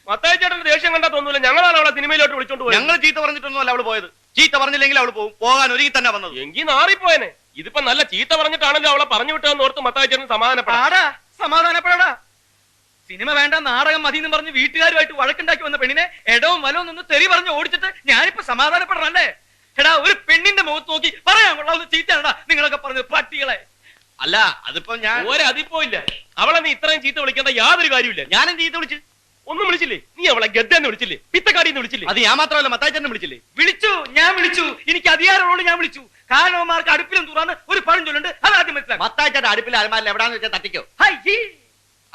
മത്തായി ചേട്ടന്റെ ദേഷ്യം കണ്ടാ തോന്നൂല. ഞങ്ങളാണ് അവളെ സിനിമയിലോട്ട് വിളിച്ചോണ്ട് പോയത്. ഞങ്ങൾ ചീത്ത പറഞ്ഞിട്ടൊന്നുമല്ല അവള് പോയത്. ചീത്ത പറഞ്ഞില്ലെങ്കിൽ അവള് പോകും. പോകാൻ ഒരുങ്ങി തന്നെ വന്നത്. എങ്കിൽ നാറിപ്പോയനെ. ഇതിപ്പോ നല്ല ചീത്ത പറഞ്ഞിട്ടാണല്ലോ അവളെ പറഞ്ഞു വിട്ടതെന്ന് ഓർത്ത് മത്തായി ചേട്ടൻ സമാധാനപ്പെടാ. സിനിമ വേണ്ട, നാടകം മതി എന്ന് പറഞ്ഞ് വീട്ടുകാരുമായിട്ട് വഴക്കുണ്ടാക്കി വന്ന പെണ്ണിനെ എടവും വലവും നിന്ന് തെറി പറഞ്ഞ് ഓടിച്ചിട്ട് ഞാനിപ്പോ സമാധാനപ്പെടണല്ലേ? എടാ, ഒരു പെണ്ണിന്റെ മുഖത്ത് നോക്കി പറയാൻ കൊള്ളാവുന്ന ചീത്തയാണടാ നിങ്ങളൊക്കെ പറഞ്ഞത്, പട്ടികളെ. അല്ല, അതിപ്പോ ഞാൻ അതിപ്പോ ഇല്ല. അവളെ നീ ഇത്രയും ചീത്ത വിളിക്കേണ്ട യാതൊരു കാര്യമില്ല. ഞാനും ചീത്ത വിളിച്ചു. ഒന്നും വിളിച്ചില്ലേ? നീ അവളെ ഗദ്ദെന്ന് വിളിച്ചില്ലേ? പിത്തക്കാടിന്ന് വിളിച്ചില്ലേ? അത് ഞാൻ മാത്രമല്ല, മത്തായി ചേട്ടനെ വിളിച്ചില്ലേ? ഞാൻ വിളിച്ചു. എനിക്ക് അധികാരമുള്ളൂ, ഞാൻ വിളിച്ചു. കാരണവന്മാർക്ക് അടുപ്പിലും തുറന്ന് ഒരു പഴഞ്ചൊല്ലുണ്ട്, അത് ആദ്യം മനസ്സിലാക്കും. മത്തായി ചേട്ടൻ അടുപ്പിൽ അലമാരിൽ എവിടാന്ന് വെച്ചാൽ തട്ടിക്കോ.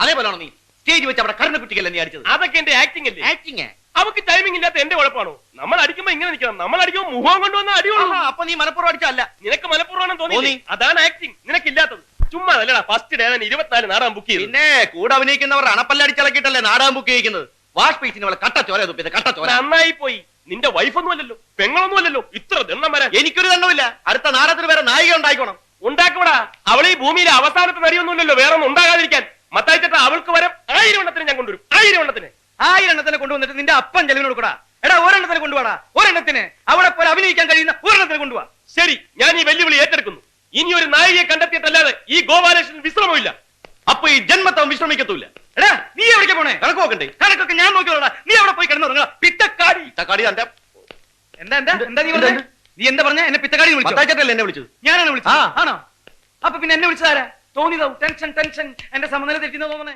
അതേപോലെയാണോ നീ സ്റ്റേജ് വെച്ച് അവിടെ കണ്ണു കുട്ടിക്കല്ലേ നീ അടിച്ചത്? അതൊക്കെ എന്റെ ആക്ടിംഗ് അല്ലേ? ആക്ടിങ്. അവക്ക് ടൈമിംഗ് ഇല്ലാത്ത എന്റെ കുഴപ്പമാണോ? നമ്മൾ അടിക്കുമ്പോ ഇങ്ങനെ നിൽക്കണം. നമ്മൾ അടിക്കുമ്പോ മുഖം കൊണ്ടുവന്ന അടിയുള്ളൂ. അപ്പൊ നീ മനപ്പൂർവ്വം അടിച്ചല്ല. നിനക്ക് മനപ്പൂർവ്വം തോന്നി. അതാണ് ആക്ടിങ്. നിനക്കില്ലാത്തത്. ചുമ്മാ അല്ലടാ. ഫസ്റ്റ് ഡേ 24 നാടകം ബുക്ക് ചെയ്തു. പിന്നെ കൂടെ അഭിനയിക്കുന്നവർ അണപ്പല്ലടിച്ചിളക്കിട്ടല്ലേ നാടകം ബുക്ക് ചെയ്യുന്നത്. വാഷ് പീസിന് അവളെ കട്ട ചോര തുപ്പിയത്, കട്ട ചോര. നന്നായി പോയി. നിന്റെ വൈഫൊന്നും അല്ലല്ലോ, പെങ്ങളൊന്നും അല്ലല്ലോ. ഇത്ര ദണ്ണം വരാൻ എനിക്കൊരു ദണ്ണമില്ല. അടുത്ത നാടകത്തിന് വേറെ നായിക ഉണ്ടായിക്കോണം. ഉണ്ടാക്കൂടാ. അവളെ ഈ ഭൂമിയിലെ അവസാനത്തെ നടിയൊന്നുമില്ലല്ലോ, വേറെ ഒന്നും ഉണ്ടാകാതിരിക്കാൻ. മത്തായി ചേട്ടാ, അവൾക്ക് വരെ 1000 എണ്ണത്തിന് ഞാൻ കൊണ്ടുവരും. 1000 എണ്ണത്തിന്. 1000 എണ്ണത്തിന് കൊണ്ടുവന്നിട്ട് നിന്റെ അപ്പൻ ചെലവിന് കൊടുക്കടാ. എടാ, ഒരെണ്ണത്തിന് കൊണ്ടുപോടാ. ഒരെണ്ണത്തിന് അവിടെ പോലെ അഭിനയിക്കാൻ കഴിയുന്ന ഒരെണ്ണത്തിന് കൊണ്ടുപോവാ. ശരി, ഞാൻ ഈ വെല്ലുവിളി ഏറ്റെടുക്കുന്നു. ഇനി ഒരു നായികയെ കണ്ടെത്തിയിട്ടല്ലാതെ ഈ ഗോപാലകൃഷ്ണൻ വിശ്രമമില്ല. അപ്പൊ ഈ ജന്മത്തവൻ വിശ്രമിക്കത്തൂല്ല. എടാ, നീ എവിടേക്ക് പോണേ? കണക്ക് നോക്കണ്ടേ? കണക്കൊക്കെ ഞാൻ നോക്കിയോടാ. നീ അവിടെ പോയി കിടന്നുറങ്ങാ. പിത്തക്കാടി. എന്താ നീ പറഞ്ഞേ? നീ എന്താ പറഞ്ഞ? എന്നെ പിത്തക്കാടി വിളിച്ചു? മത്തായി ചേട്ടനല്ലേ എന്നെ വിളിച്ചത്? ഞാനാണ് വിളിച്ചത്. ആണോ? അപ്പൊ പിന്നെ എന്നെ വിളിച്ചതാരാ? തോന്നിയതാവും. ടെൻഷൻ എന്റെ സമനില തെറ്റിന്ന് തോന്നണേ.